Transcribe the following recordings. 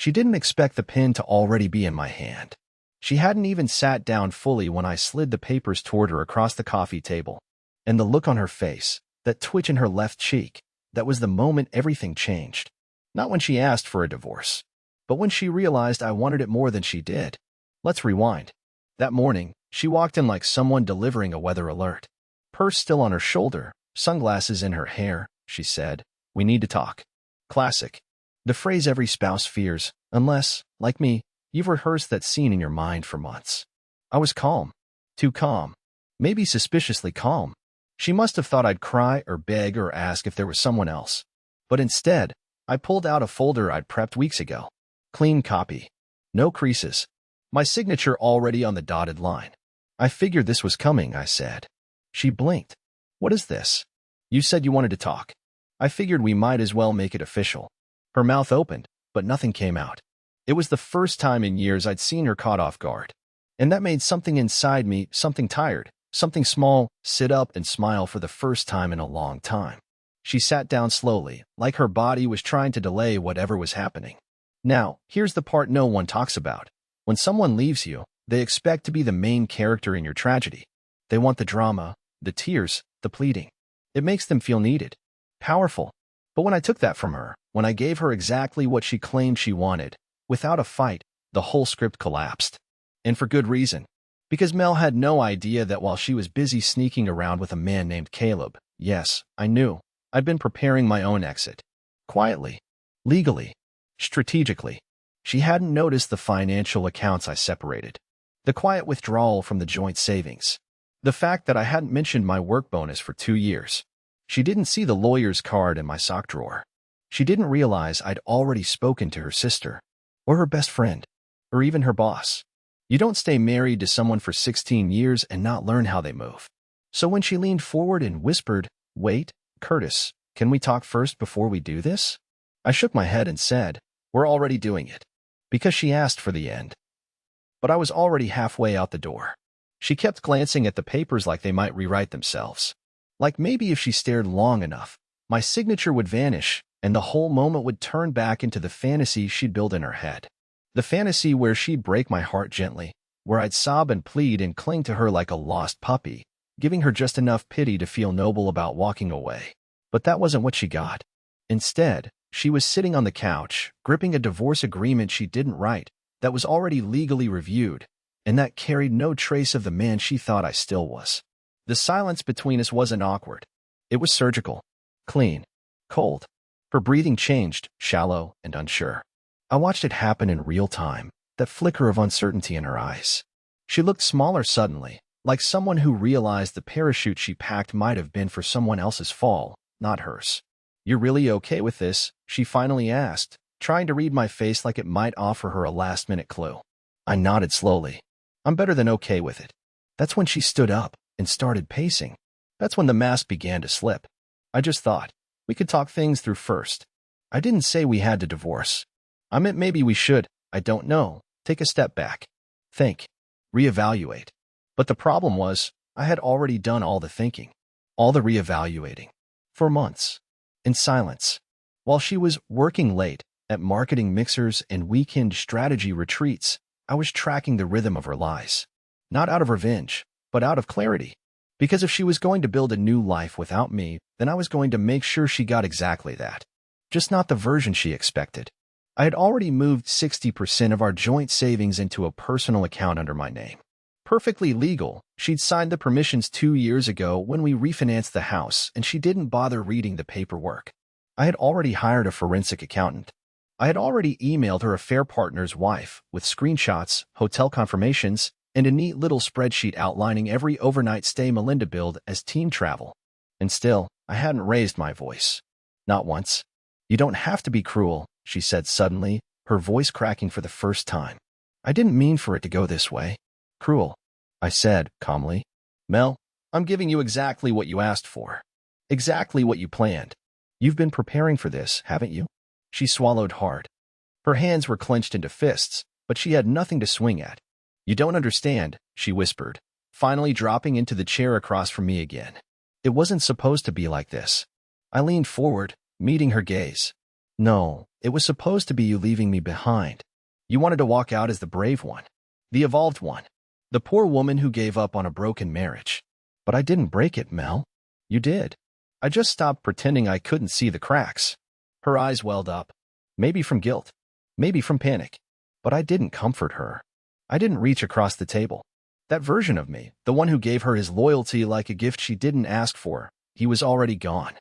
She didn't expect the pen to already be in my hand. She hadn't even sat down fully when I slid the papers toward her across the coffee table. And the look on her face, that twitch in her left cheek, that was the moment everything changed. Not when she asked for a divorce, but when she realized I wanted it more than she did. Let's rewind. That morning, she walked in like someone delivering a weather alert. Purse still on her shoulder, sunglasses in her hair, she said, "We need to talk." Classic. The phrase every spouse fears, unless, like me, you've rehearsed that scene in your mind for months. I was calm. Too calm. Maybe suspiciously calm. She must have thought I'd cry or beg or ask if there was someone else. But instead, I pulled out a folder I'd prepped weeks ago. Clean copy. No creases. My signature already on the dotted line. "I figured this was coming," I said. She blinked. "What is this?" "You said you wanted to talk. I figured we might as well make it official." Her mouth opened, but nothing came out. It was the first time in years I'd seen her caught off guard. And that made something inside me, something tired, something small, sit up and smile for the first time in a long time. She sat down slowly, like her body was trying to delay whatever was happening. Now, here's the part no one talks about. When someone leaves you, they expect to be the main character in your tragedy. They want the drama, the tears, the pleading. It makes them feel needed, powerful. But when I took that from her, when I gave her exactly what she claimed she wanted, without a fight, the whole script collapsed. And for good reason. Because Mel had no idea that while she was busy sneaking around with a man named Caleb, yes, I knew, I'd been preparing my own exit. Quietly. Legally. Strategically. She hadn't noticed the financial accounts I separated. The quiet withdrawal from the joint savings. The fact that I hadn't mentioned my work bonus for 2 years. She didn't see the lawyer's card in my sock drawer. She didn't realize I'd already spoken to her sister, or her best friend, or even her boss. You don't stay married to someone for 16 years and not learn how they move. So when she leaned forward and whispered, "Wait, Curtis, can we talk first before we do this?" I shook my head and said, "We're already doing it." Because she asked for the end. But I was already halfway out the door. She kept glancing at the papers like they might rewrite themselves. Like maybe if she stared long enough, my signature would vanish, and the whole moment would turn back into the fantasy she'd built in her head. The fantasy where she'd break my heart gently, where I'd sob and plead and cling to her like a lost puppy, giving her just enough pity to feel noble about walking away. But that wasn't what she got. Instead, she was sitting on the couch, gripping a divorce agreement she didn't write, that was already legally reviewed, and that carried no trace of the man she thought I still was. The silence between us wasn't awkward. It was surgical, clean, cold. Her breathing changed, shallow and unsure. I watched it happen in real time, that flicker of uncertainty in her eyes. She looked smaller suddenly, like someone who realized the parachute she packed might have been for someone else's fall, not hers. "You're really okay with this?" she finally asked, trying to read my face like it might offer her a last-minute clue. I nodded slowly. "I'm better than okay with it." That's when she stood up and started pacing. That's when the mask began to slip. I just thought, we could talk things through first. I didn't say we had to divorce. I meant maybe we should, I don't know, take a step back. Think. Reevaluate. But the problem was, I had already done all the thinking. All the reevaluating. For months. In silence. While she was working late, at marketing mixers and weekend strategy retreats, I was tracking the rhythm of her lies. Not out of revenge, but out of clarity. Because if she was going to build a new life without me, then I was going to make sure she got exactly that. Just not the version she expected. I had already moved 60% of our joint savings into a personal account under my name. Perfectly legal, she'd signed the permissions 2 years ago when we refinanced the house, and she didn't bother reading the paperwork. I had already hired a forensic accountant. I had already emailed her affair partner's wife with screenshots, hotel confirmations, and a neat little spreadsheet outlining every overnight stay Melinda billed as team travel. And still, I hadn't raised my voice. Not once. "You don't have to be cruel," she said suddenly, her voice cracking for the first time. "I didn't mean for it to go this way." "Cruel," I said calmly. "Mel, I'm giving you exactly what you asked for. Exactly what you planned. You've been preparing for this, haven't you?" She swallowed hard. Her hands were clenched into fists, but she had nothing to swing at. "You don't understand," she whispered, finally dropping into the chair across from me again. "It wasn't supposed to be like this." I leaned forward, meeting her gaze. No, it was supposed to be you leaving me behind. You wanted to walk out as the brave one, the evolved one, the poor woman who gave up on a broken marriage. But I didn't break it, Mel. You did. I just stopped pretending I couldn't see the cracks. Her eyes welled up, maybe from guilt, maybe from panic. But I didn't comfort her. I didn't reach across the table. That version of me, the one who gave her his loyalty like a gift she didn't ask for, he was already gone.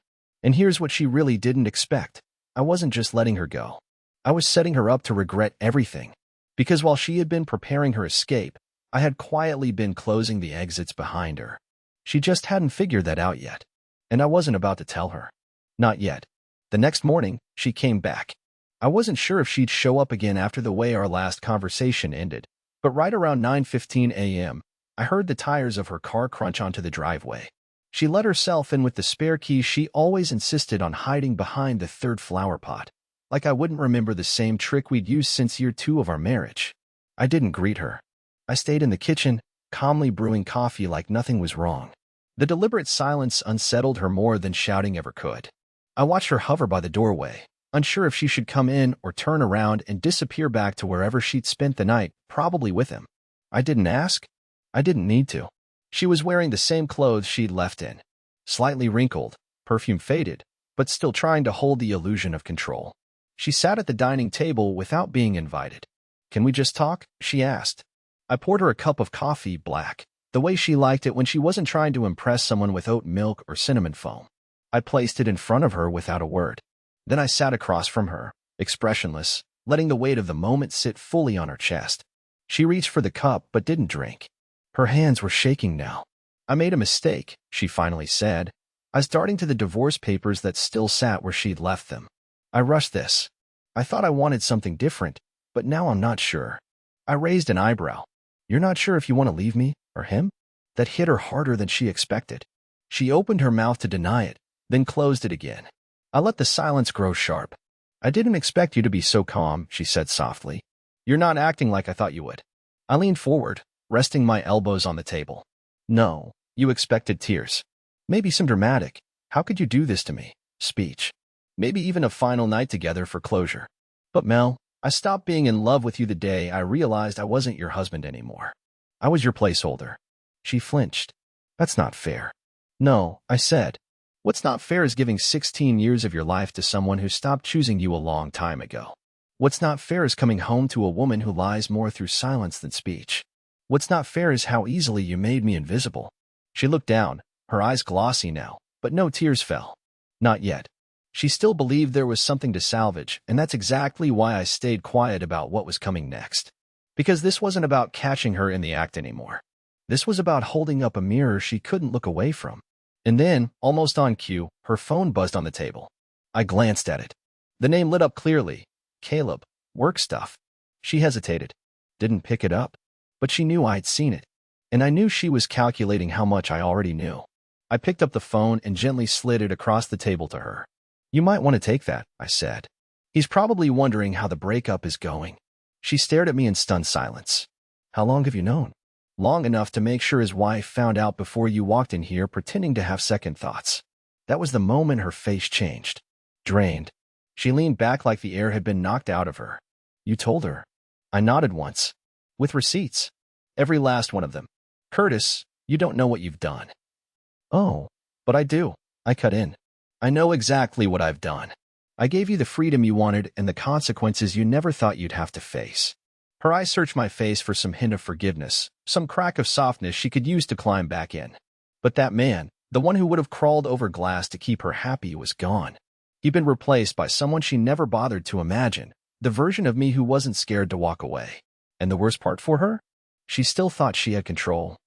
And here's what she really didn't expect. I wasn't just letting her go. I was setting her up to regret everything. Because while she had been preparing her escape, I had quietly been closing the exits behind her. She just hadn't figured that out yet. And I wasn't about to tell her. Not yet. The next morning, she came back. I wasn't sure if she'd show up again after the way our last conversation ended, but right around 9:15 a.m., I heard the tires of her car crunch onto the driveway. She let herself in with the spare key she always insisted on hiding behind the third flower pot, like I wouldn't remember the same trick we'd used since year 2 of our marriage. I didn't greet her. I stayed in the kitchen, calmly brewing coffee like nothing was wrong. The deliberate silence unsettled her more than shouting ever could. I watched her hover by the doorway, unsure if she should come in or turn around and disappear back to wherever she'd spent the night, probably with him. I didn't ask. I didn't need to. She was wearing the same clothes she'd left in, slightly wrinkled, perfume faded, but still trying to hold the illusion of control. She sat at the dining table without being invited. "Can we just talk?" she asked. I poured her a cup of coffee, black, the way she liked it when she wasn't trying to impress someone with oat milk or cinnamon foam. I placed it in front of her without a word. Then I sat across from her, expressionless, letting the weight of the moment sit fully on her chest. She reached for the cup but didn't drink. Her hands were shaking now. "I made a mistake," she finally said. I was darting to the divorce papers that still sat where she'd left them. "I rushed this. I thought I wanted something different, but now I'm not sure." I raised an eyebrow. "You're not sure if you want to leave me, or him?" That hit her harder than she expected. She opened her mouth to deny it, then closed it again. I let the silence grow sharp. "I didn't expect you to be so calm," she said softly. "You're not acting like I thought you would." I leaned forward, resting my elbows on the table. "No, you expected tears. Maybe some dramatic, 'How could you do this to me?' speech. Maybe even a final night together for closure. But Mel, I stopped being in love with you the day I realized I wasn't your husband anymore. I was your placeholder." She flinched. "That's not fair." "No," I said. "What's not fair is giving 16 years of your life to someone who stopped choosing you a long time ago. What's not fair is coming home to a woman who lies more through silence than speech. What's not fair is how easily you made me invisible." She looked down, her eyes glossy now, but no tears fell. Not yet. She still believed there was something to salvage, and that's exactly why I stayed quiet about what was coming next. Because this wasn't about catching her in the act anymore. This was about holding up a mirror she couldn't look away from. And then, almost on cue, her phone buzzed on the table. I glanced at it. The name lit up clearly. Caleb. Work stuff. She hesitated. Didn't pick it up. But she knew I'd seen it. And I knew she was calculating how much I already knew. I picked up the phone and gently slid it across the table to her. "You might want to take that," I said. "He's probably wondering how the breakup is going." She stared at me in stunned silence. "How long have you known?" "Long enough to make sure his wife found out before you walked in here pretending to have second thoughts." That was the moment her face changed. Drained. She leaned back like the air had been knocked out of her. "You told her?" I nodded once. "With receipts. Every last one of them." "Curtis, you don't know what you've done." "Oh, but I do," I cut in. "I know exactly what I've done. I gave you the freedom you wanted and the consequences you never thought you'd have to face." Her eyes searched my face for some hint of forgiveness, some crack of softness she could use to climb back in. But that man, the one who would have crawled over glass to keep her happy, was gone. He'd been replaced by someone she never bothered to imagine, the version of me who wasn't scared to walk away. And the worst part for her? She still thought she had control.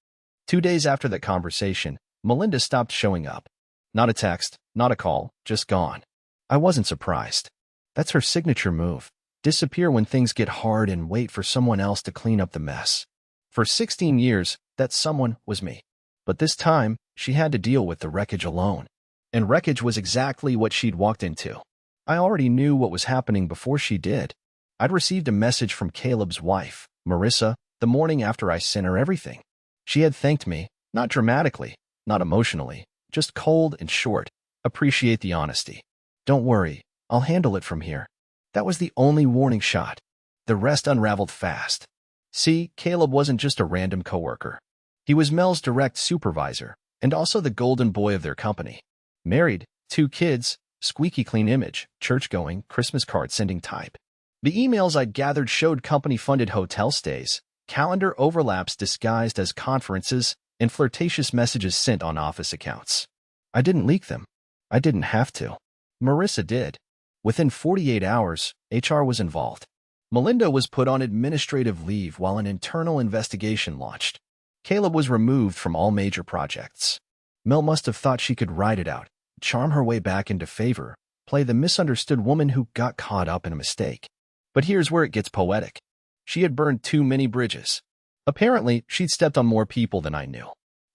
2 days after that conversation, Melinda stopped showing up. Not a text, not a call, just gone. I wasn't surprised. That's her signature move. Disappear when things get hard and wait for someone else to clean up the mess. For 16 years, that someone was me. But this time, she had to deal with the wreckage alone. And wreckage was exactly what she'd walked into. I already knew what was happening before she did. I'd received a message from Caleb's wife, Marissa, the morning after I sent her everything. She had thanked me, not dramatically, not emotionally, just cold and short. "Appreciate the honesty. Don't worry, I'll handle it from here. That was the only warning shot. The rest unraveled fast. See, Caleb wasn't just a random coworker. He was Mel's direct supervisor, and also the golden boy of their company. Married, 2 kids, squeaky clean image, church-going, Christmas card sending type. The emails I'd gathered showed company-funded hotel stays, calendar overlaps disguised as conferences, and flirtatious messages sent on office accounts. I didn't leak them. I didn't have to. Marissa did. Within 48 hours, HR was involved. Melinda was put on administrative leave while an internal investigation launched. Caleb was removed from all major projects. Mel must have thought she could ride it out, charm her way back into favor, play the misunderstood woman who got caught up in a mistake. But here's where it gets poetic. She had burned too many bridges. Apparently, she'd stepped on more people than I knew.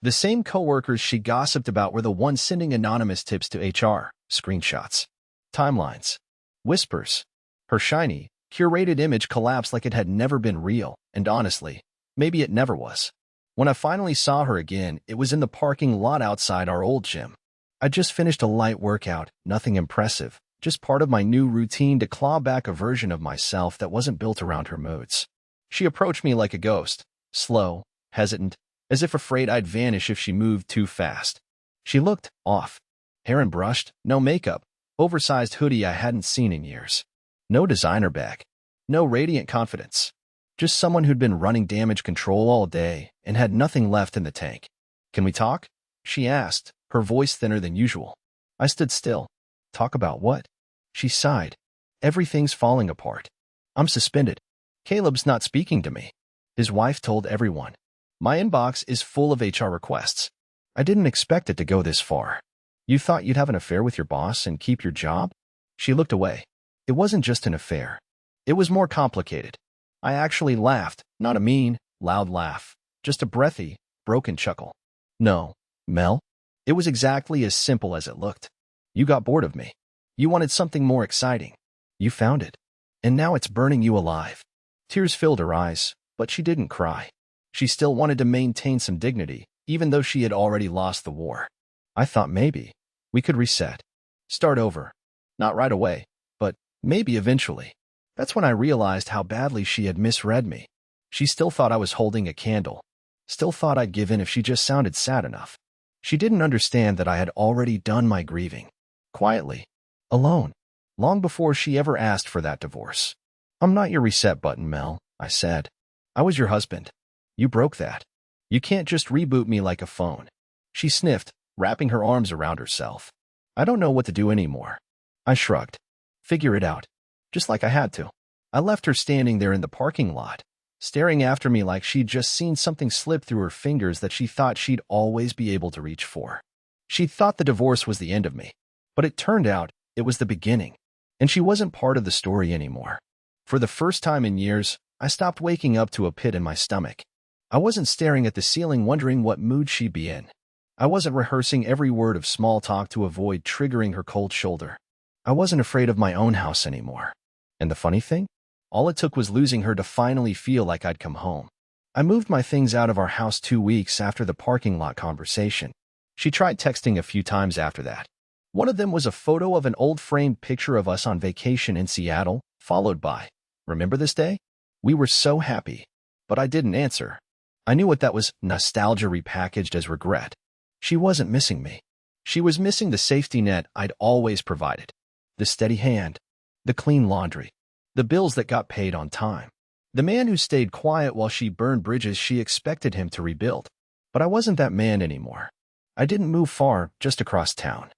The same coworkers she gossiped about were the ones sending anonymous tips to HR, screenshots, timelines, whispers. Her shiny, curated image collapsed like it had never been real, and honestly, maybe it never was. When I finally saw her again, it was in the parking lot outside our old gym. I just finished a light workout, nothing impressive, just part of my new routine to claw back a version of myself that wasn't built around her moods. She approached me like a ghost, slow, hesitant, as if afraid I'd vanish if she moved too fast. She looked off. Hair unbrushed, no makeup, oversized hoodie I hadn't seen in years. No designer bag. No radiant confidence. Just someone who'd been running damage control all day and had nothing left in the tank. "Can we talk?" she asked, her voice thinner than usual. I stood still. "Talk about what?" She sighed. "Everything's falling apart. I'm suspended. Caleb's not speaking to me." His wife told everyone. "My inbox is full of HR requests. I didn't expect it to go this far." "You thought you'd have an affair with your boss and keep your job?" She looked away. It wasn't just an affair. It was more complicated. I actually laughed, not a mean, loud laugh, just a breathy, broken chuckle. "No, Mel. It was exactly as simple as it looked. You got bored of me. You wanted something more exciting. You found it. And now it's burning you alive." Tears filled her eyes, but she didn't cry. She still wanted to maintain some dignity, even though she had already lost the war. I thought maybe we could reset. Start over. Not right away, but maybe eventually. That's when I realized how badly she had misread me. She still thought I was holding a candle. Still thought I'd give in if she just sounded sad enough. She didn't understand that I had already done my grieving. Quietly. Alone. Long before she ever asked for that divorce. "I'm not your reset button, Mel," I said. "I was your husband. You broke that. You can't just reboot me like a phone." She sniffed, wrapping her arms around herself. "I don't know what to do anymore." I shrugged. "Figure it out." Just like I had to. I left her standing there in the parking lot, staring after me like she'd just seen something slip through her fingers that she thought she'd always be able to reach for. She thought the divorce was the end of me, but it turned out it was the beginning, and she wasn't part of the story anymore. For the first time in years, I stopped waking up to a pit in my stomach. I wasn't staring at the ceiling wondering what mood she'd be in. I wasn't rehearsing every word of small talk to avoid triggering her cold shoulder. I wasn't afraid of my own house anymore. And the funny thing? All it took was losing her to finally feel like I'd come home. I moved my things out of our house 2 weeks after the parking lot conversation. She tried texting a few times after that. One of them was a photo of an old framed picture of us on vacation in Seattle, followed by, "Remember this day? We were so happy." But I didn't answer. I knew what that was, nostalgia repackaged as regret. She wasn't missing me. She was missing the safety net I'd always provided. The steady hand. The clean laundry. The bills that got paid on time. The man who stayed quiet while she burned bridges she expected him to rebuild. But I wasn't that man anymore. I didn't move far, just across town.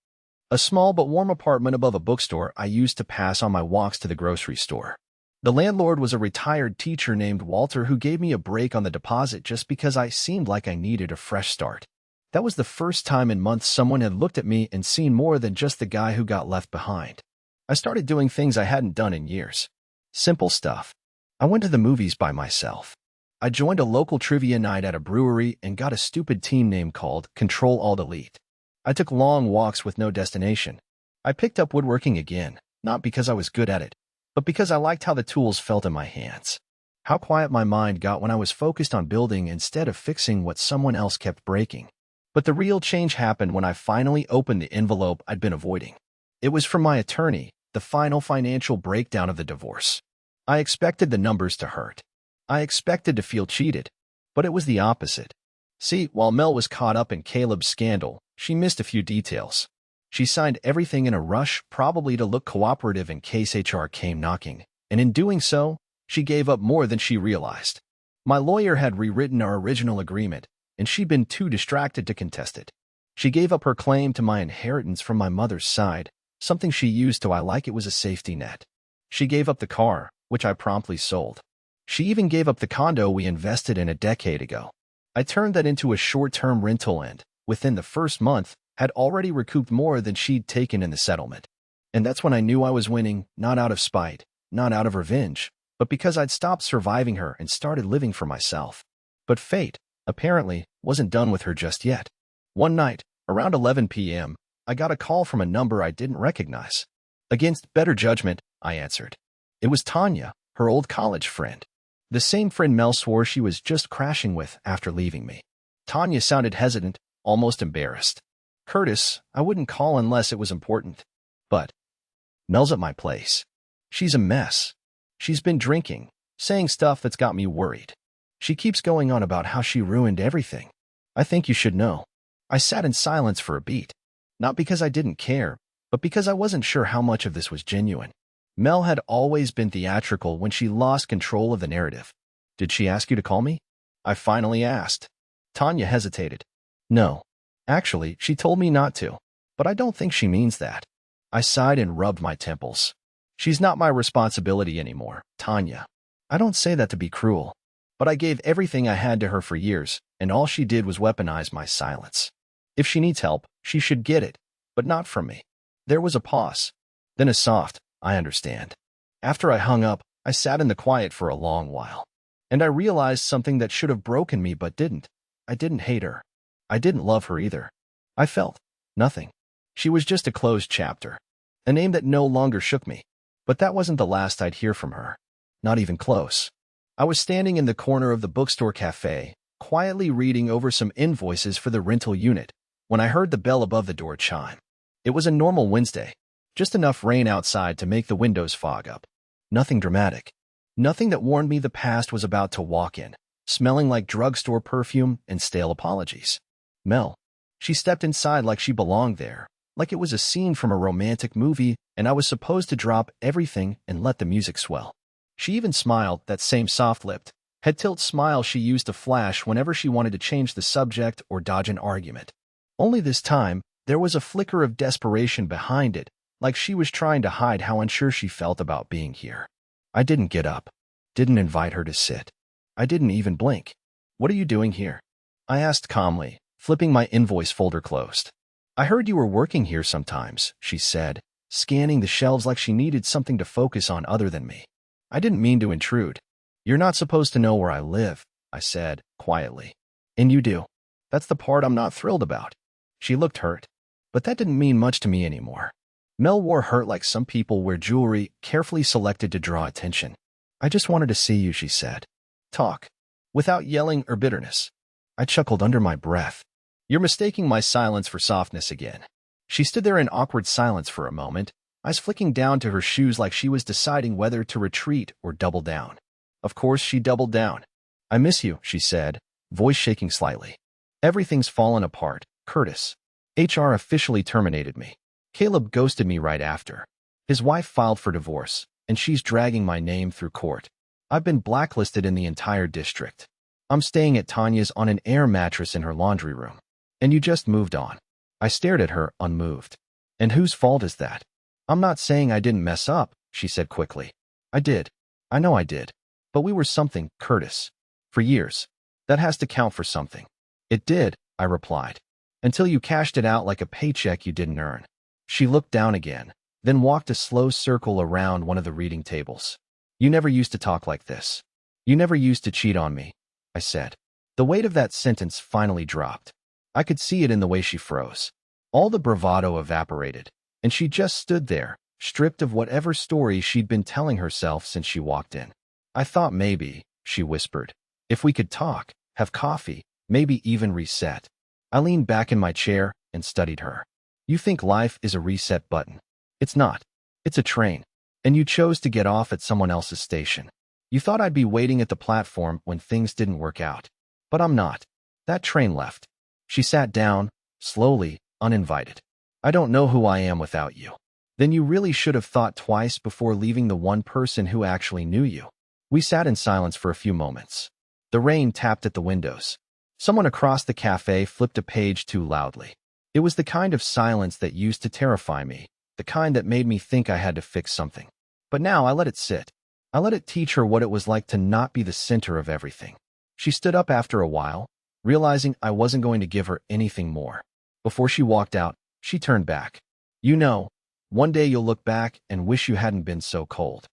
A small but warm apartment above a bookstore I used to pass on my walks to the grocery store. The landlord was a retired teacher named Walter who gave me a break on the deposit just because I seemed like I needed a fresh start. That was the first time in months someone had looked at me and seen more than just the guy who got left behind. I started doing things I hadn't done in years. Simple stuff. I went to the movies by myself. I joined a local trivia night at a brewery and got a stupid team name called Control-Alt-Delete. I took long walks with no destination. I picked up woodworking again, not because I was good at it, but because I liked how the tools felt in my hands. How quiet my mind got when I was focused on building instead of fixing what someone else kept breaking. But the real change happened when I finally opened the envelope I'd been avoiding. It was from my attorney, the final financial breakdown of the divorce. I expected the numbers to hurt. I expected to feel cheated. But it was the opposite. See, while Mel was caught up in Caleb's scandal, she missed a few details. She signed everything in a rush, probably to look cooperative in case HR came knocking, and in doing so, she gave up more than she realized. My lawyer had rewritten our original agreement, and she'd been too distracted to contest it. She gave up her claim to my inheritance from my mother's side, something she used to act like it was a safety net. She gave up the car, which I promptly sold. She even gave up the condo we invested in a decade ago. I turned that into a short-term rental and, within the first month, had already recouped more than she'd taken in the settlement. And that's when I knew I was winning, not out of spite, not out of revenge, but because I'd stopped surviving her and started living for myself. But fate, apparently, wasn't done with her just yet. One night, around 11 p.m., I got a call from a number I didn't recognize. Against better judgment, I answered. It was Tanya, her old college friend. The same friend Mel swore she was just crashing with after leaving me. Tanya sounded hesitant, almost embarrassed. Curtis, I wouldn't call unless it was important. But Mel's at my place. She's a mess. She's been drinking, saying stuff that's got me worried. She keeps going on about how she ruined everything. I think you should know. I sat in silence for a beat. Not because I didn't care, but because I wasn't sure how much of this was genuine. Mel had always been theatrical when she lost control of the narrative. Did she ask you to call me? I finally asked. Tanya hesitated. No. Actually, she told me not to. But I don't think she means that. I sighed and rubbed my temples. She's not my responsibility anymore, Tanya. I don't say that to be cruel. But I gave everything I had to her for years, and all she did was weaponize my silence. If she needs help, she should get it, but not from me. There was a pause. Then a soft, I understand. After I hung up, I sat in the quiet for a long while. And I realized something that should have broken me but didn't. I didn't hate her. I didn't love her either. I felt nothing. She was just a closed chapter. A name that no longer shook me. But that wasn't the last I'd hear from her. Not even close. I was standing in the corner of the bookstore cafe, quietly reading over some invoices for the rental unit, when I heard the bell above the door chime. It was a normal Wednesday. Just enough rain outside to make the windows fog up. Nothing dramatic. Nothing that warned me the past was about to walk in, smelling like drugstore perfume and stale apologies. Mel. She stepped inside like she belonged there, like it was a scene from a romantic movie and I was supposed to drop everything and let the music swell. She even smiled, that same soft-lipped, head-tilt smile she used to flash whenever she wanted to change the subject or dodge an argument. Only this time, there was a flicker of desperation behind it, like she was trying to hide how unsure she felt about being here. I didn't get up, didn't invite her to sit. I didn't even blink. What are you doing here? I asked calmly, flipping my invoice folder closed. I heard you were working here sometimes, she said, scanning the shelves like she needed something to focus on other than me. I didn't mean to intrude. You're not supposed to know where I live, I said, quietly. And you do. That's the part I'm not thrilled about. She looked hurt. But that didn't mean much to me anymore. Mel wore hurt like some people wear jewelry carefully selected to draw attention. I just wanted to see you, she said. Talk. Without yelling or bitterness. I chuckled under my breath. You're mistaking my silence for softness again. She stood there in awkward silence for a moment, eyes flicking down to her shoes like she was deciding whether to retreat or double down. Of course, she doubled down. I miss you, she said, voice shaking slightly. Everything's fallen apart, Curtis. HR officially terminated me. Caleb ghosted me right after. His wife filed for divorce, and she's dragging my name through court. I've been blacklisted in the entire district. I'm staying at Tanya's on an air mattress in her laundry room. And you just moved on. I stared at her, unmoved. And whose fault is that? I'm not saying I didn't mess up, she said quickly. I did. I know I did. But we were something, Curtis. For years. That has to count for something. It did, I replied. Until you cashed it out like a paycheck you didn't earn. She looked down again, then walked a slow circle around one of the reading tables. You never used to talk like this. You never used to cheat on me, I said. The weight of that sentence finally dropped. I could see it in the way she froze. All the bravado evaporated, and she just stood there, stripped of whatever story she'd been telling herself since she walked in. I thought maybe, she whispered, if we could talk, have coffee, maybe even reset. I leaned back in my chair and studied her. You think life is a reset button. It's not. It's a train. And you chose to get off at someone else's station. You thought I'd be waiting at the platform when things didn't work out. But I'm not. That train left. She sat down, slowly, uninvited. I don't know who I am without you. Then you really should have thought twice before leaving the one person who actually knew you. We sat in silence for a few moments. The rain tapped at the windows. Someone across the cafe flipped a page too loudly. It was the kind of silence that used to terrify me, the kind that made me think I had to fix something. But now I let it sit. I let it teach her what it was like to not be the center of everything. She stood up after a while, realizing I wasn't going to give her anything more. Before she walked out, she turned back. You know, one day you'll look back and wish you hadn't been so cold.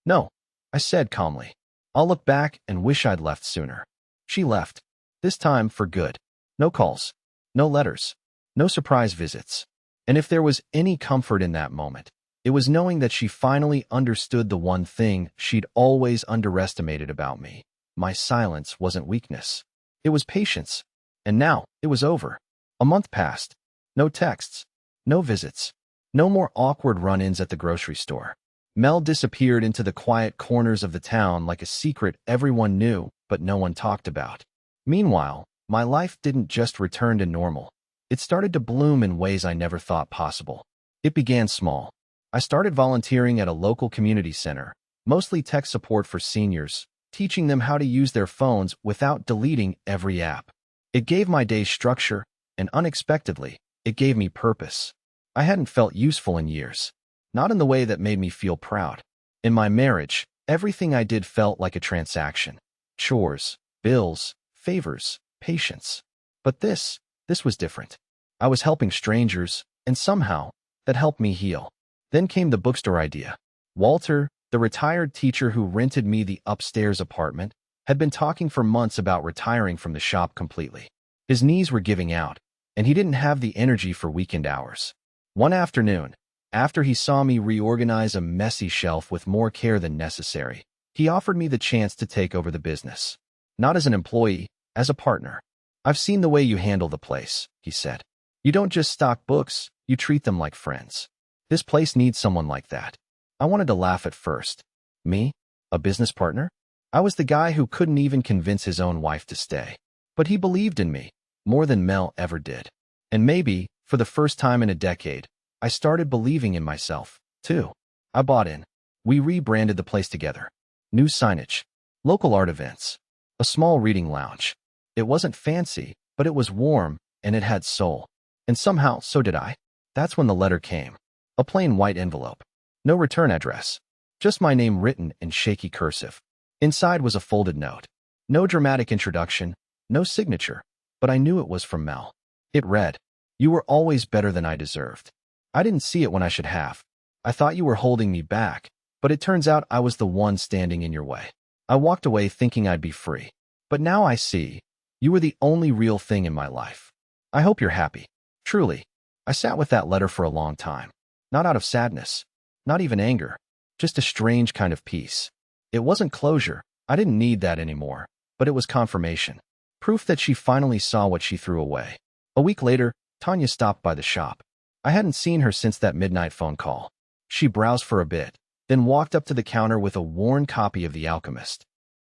No, I said calmly. I'll look back and wish I'd left sooner. She left. This time for good. No calls. No letters. No surprise visits. And if there was any comfort in that moment, it was knowing that she finally understood the one thing she'd always underestimated about me. My silence wasn't weakness. It was patience. And now, it was over. A month passed. No texts. No visits. No more awkward run-ins at the grocery store. Mel disappeared into the quiet corners of the town like a secret everyone knew but no one talked about. Meanwhile, my life didn't just return to normal. It started to bloom in ways I never thought possible. It began small. I started volunteering at a local community center, mostly tech support for seniors, teaching them how to use their phones without deleting every app. It gave my day structure, and unexpectedly, it gave me purpose. I hadn't felt useful in years. Not in the way that made me feel proud. In my marriage, everything I did felt like a transaction. Chores, bills, favors, patience. But this was different. I was helping strangers, and somehow, that helped me heal. Then came the bookstore idea. Walter, the retired teacher who rented me the upstairs apartment, had been talking for months about retiring from the shop completely. His knees were giving out, and he didn't have the energy for weekend hours. One afternoon, after he saw me reorganize a messy shelf with more care than necessary, he offered me the chance to take over the business. Not as an employee, as a partner. I've seen the way you handle the place, he said. You don't just stock books, you treat them like friends. This place needs someone like that. I wanted to laugh at first. Me? A business partner? I was the guy who couldn't even convince his own wife to stay. But he believed in me, more than Mel ever did. And maybe, for the first time in a decade, I started believing in myself, too. I bought in. We rebranded the place together. New signage. Local art events. A small reading lounge. It wasn't fancy, but it was warm, and it had soul. And somehow, so did I. That's when the letter came. A plain white envelope. No return address. Just my name written in shaky cursive. Inside was a folded note. No dramatic introduction, no signature, but I knew it was from Mel. It read, "You were always better than I deserved. I didn't see it when I should have. I thought you were holding me back, but it turns out I was the one standing in your way. I walked away thinking I'd be free. But now I see, you were the only real thing in my life. I hope you're happy. Truly." I sat with that letter for a long time. Not out of sadness. Not even anger. Just a strange kind of peace. It wasn't closure. I didn't need that anymore. But it was confirmation. Proof that she finally saw what she threw away. A week later, Tanya stopped by the shop. I hadn't seen her since that midnight phone call. She browsed for a bit, then walked up to the counter with a worn copy of The Alchemist.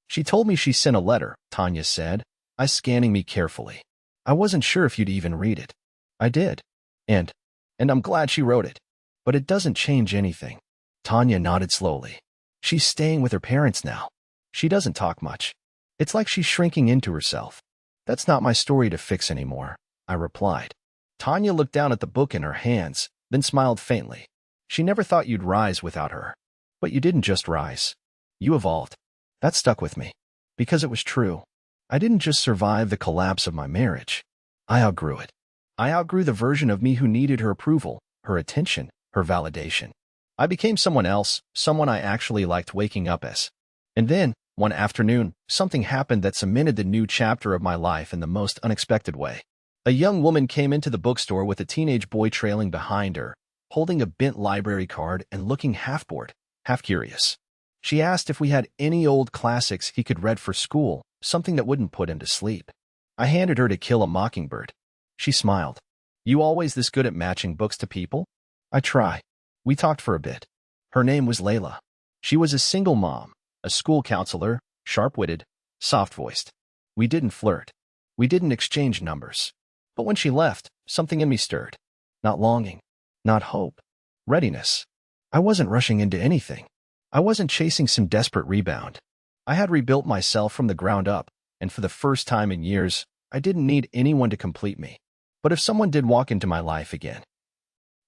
She told me she sent a letter, Tanya said, eyes scanning me carefully. I wasn't sure if you'd even read it. I did. And I'm glad she wrote it. But it doesn't change anything. Tanya nodded slowly. She's staying with her parents now. She doesn't talk much. It's like she's shrinking into herself. That's not my story to fix anymore, I replied. Tanya looked down at the book in her hands, then smiled faintly. She never thought you'd rise without her. But you didn't just rise. You evolved. That stuck with me. Because it was true. I didn't just survive the collapse of my marriage. I outgrew it. I outgrew the version of me who needed her approval, her attention, her validation. I became someone else, someone I actually liked waking up as. And then, one afternoon, something happened that cemented the new chapter of my life in the most unexpected way. A young woman came into the bookstore with a teenage boy trailing behind her, holding a bent library card and looking half bored, half curious. She asked if we had any old classics he could read for school, something that wouldn't put him to sleep. I handed her To Kill a Mockingbird. She smiled. You always this good at matching books to people? I try. We talked for a bit. Her name was Layla. She was a single mom, a school counselor, sharp-witted, soft-voiced. We didn't flirt. We didn't exchange numbers. But when she left, something in me stirred. Not longing, not hope. Readiness. I wasn't rushing into anything. I wasn't chasing some desperate rebound. I had rebuilt myself from the ground up, and for the first time in years, I didn't need anyone to complete me. But if someone did walk into my life again,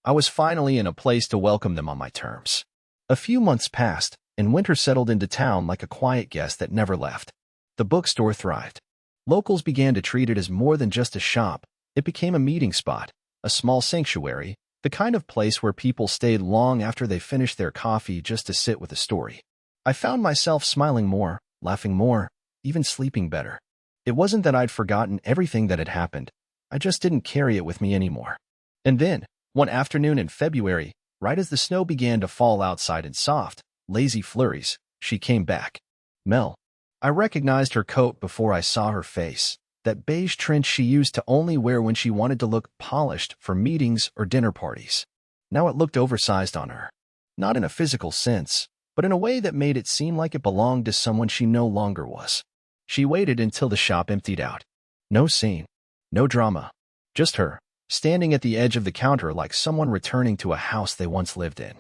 I was finally in a place to welcome them on my terms. A few months passed, and winter settled into town like a quiet guest that never left. The bookstore thrived. Locals began to treat it as more than just a shop. It became a meeting spot, a small sanctuary, the kind of place where people stayed long after they finished their coffee just to sit with a story. I found myself smiling more, laughing more, even sleeping better. It wasn't that I'd forgotten everything that had happened. I just didn't carry it with me anymore. And then, one afternoon in February, right as the snow began to fall outside in soft, lazy flurries, she came back. Mel. I recognized her coat before I saw her face, that beige trench she used to only wear when she wanted to look polished for meetings or dinner parties. Now it looked oversized on her. Not in a physical sense, but in a way that made it seem like it belonged to someone she no longer was. She waited until the shop emptied out. No scene. No drama. Just her, standing at the edge of the counter like someone returning to a house they once lived in.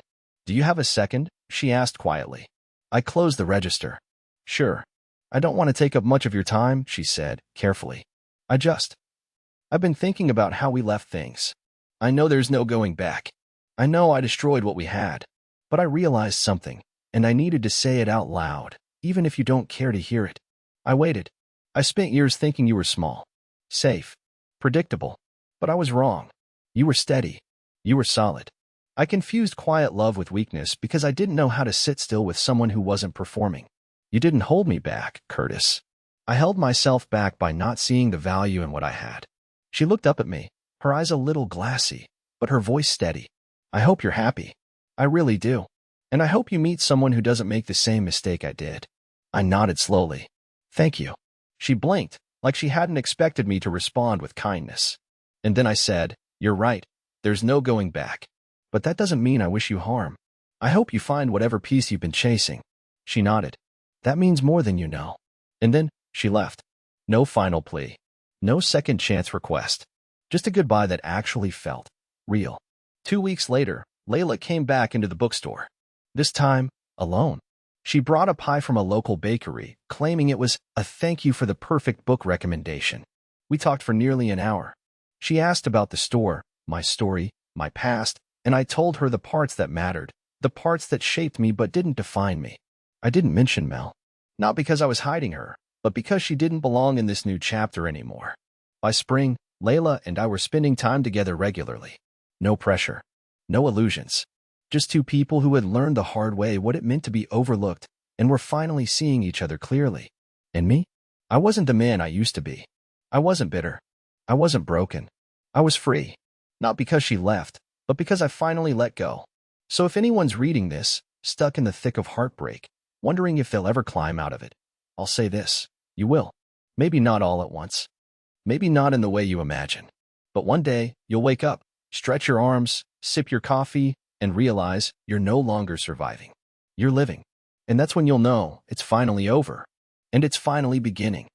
"Do you have a second?" she asked quietly. I closed the register. "Sure. I don't want to take up much of your time," she said, carefully. I've been thinking about how we left things. I know there's no going back. I know I destroyed what we had. But I realized something, and I needed to say it out loud, even if you don't care to hear it. I waited. I spent years thinking you were small, safe, predictable. But I was wrong. You were steady. You were solid. I confused quiet love with weakness because I didn't know how to sit still with someone who wasn't performing. You didn't hold me back, Curtis. I held myself back by not seeing the value in what I had. She looked up at me, her eyes a little glassy, but her voice steady. "I hope you're happy. I really do. And I hope you meet someone who doesn't make the same mistake I did." I nodded slowly. "Thank you." She blinked, like she hadn't expected me to respond with kindness. And then I said, "You're right. There's no going back. But that doesn't mean I wish you harm. I hope you find whatever peace you've been chasing." She nodded. "That means more than you know." And then she left. No final plea. No second chance request. Just a goodbye that actually felt real. 2 weeks later, Layla came back into the bookstore. This time, alone. She brought a pie from a local bakery, claiming it was a thank you for the perfect book recommendation. We talked for nearly an hour. She asked about the store, my story, my past, and I told her the parts that mattered, the parts that shaped me but didn't define me. I didn't mention Mel. Not because I was hiding her, but because she didn't belong in this new chapter anymore. By spring, Layla and I were spending time together regularly. No pressure. No illusions. Just two people who had learned the hard way what it meant to be overlooked and were finally seeing each other clearly. And me? I wasn't the man I used to be. I wasn't bitter. I wasn't broken. I was free. Not because she left, but because I finally let go. So if anyone's reading this, stuck in the thick of heartbreak, wondering if they'll ever climb out of it, I'll say this: you will. Maybe not all at once. Maybe not in the way you imagine. But one day, you'll wake up, stretch your arms, sip your coffee, and realize you're no longer surviving. You're living. And that's when you'll know it's finally over. And it's finally beginning.